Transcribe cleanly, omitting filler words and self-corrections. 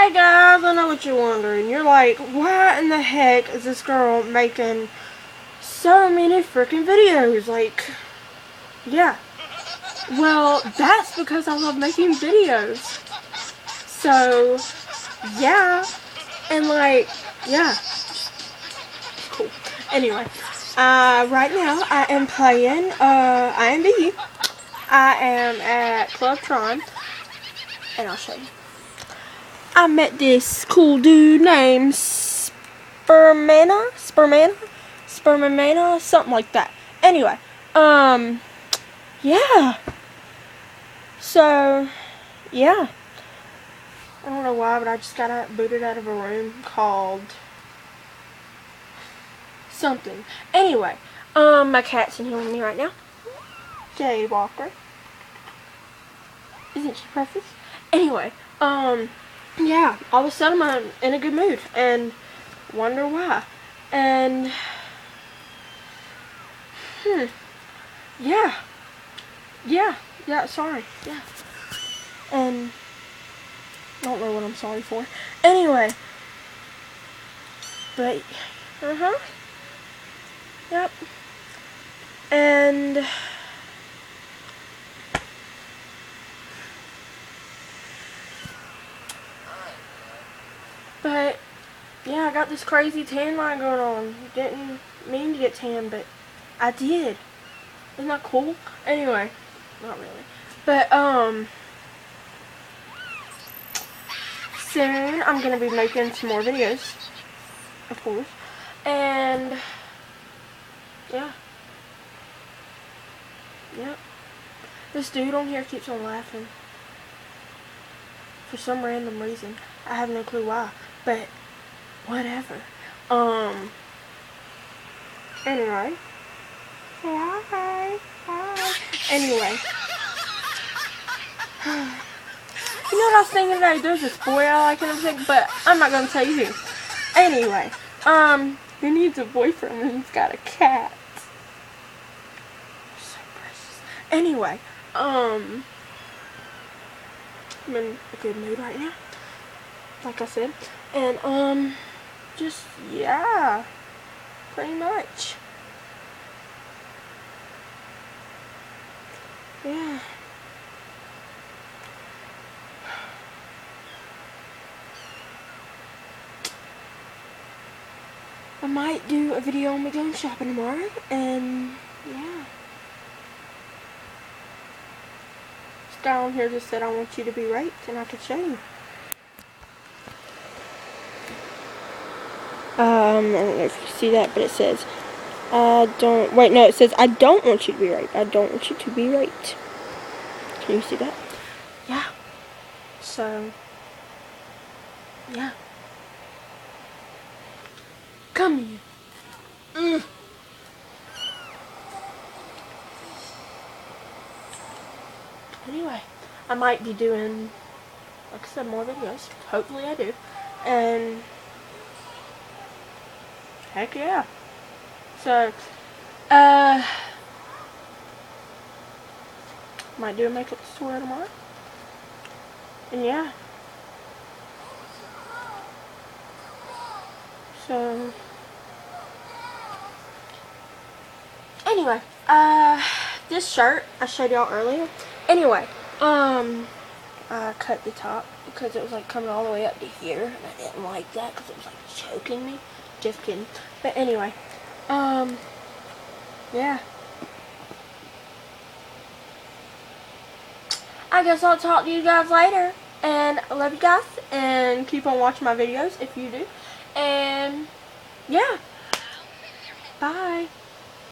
Hey guys, I know what you're wondering. You're like, why in the heck is this girl making so many freaking videos? Like, yeah. Well, that's because I love making videos. So, yeah. And like, yeah. Cool. Anyway, right now I am playing IMB. I am at Club Tron. And I'll show you. I met this cool dude named Spermana, something like that. Anyway, yeah. So, yeah. I don't know why, but I just got booted out of a room called something. Anyway, my cat's in here with me right now. Jay Walker. Isn't she precious? Anyway, yeah, all of a sudden I'm in a good mood and wonder why. And yeah, sorry. Yeah. And I don't know what I'm sorry for. Anyway. But yep. And but yeah, I got this crazy tan line going on. Didn't mean to get tan, but I did. Isn't that cool? Anyway, not really. But soon I'm gonna be making some more videos, of course. And yeah. Yep. This dude on here keeps on laughing. For some random reason. I have no clue why. But whatever. Anyway. Hi. Anyway. You know what I was thinking today? There's this boy I like and everything, but I'm not gonna tell you who. Anyway. He needs a boyfriend and he's got a cat. So precious. Anyway, I'm in a good mood right now, like I said, and just yeah, pretty much, yeah. I might do a video on me going shopping tomorrow, and yeah. This guy on here just said I want you to be raped, and I could show you. I don't know if you see that, but it says, it says, I don't want you to be raped. I don't want you to be raped. Can you see that? Yeah. So, yeah. Come here. Anyway, I might be doing, like I said, more videos. Hopefully I do. And heck yeah. So, might do a makeup tutorial tomorrow. And yeah. So, anyway, this shirt I showed y'all earlier. Anyway, I cut the top because it was like coming all the way up to here, and I didn't like that because it was like choking me. Just kidding. But anyway, yeah. I guess I'll talk to you guys later. And I love you guys. And keep on watching my videos if you do. And yeah. Bye.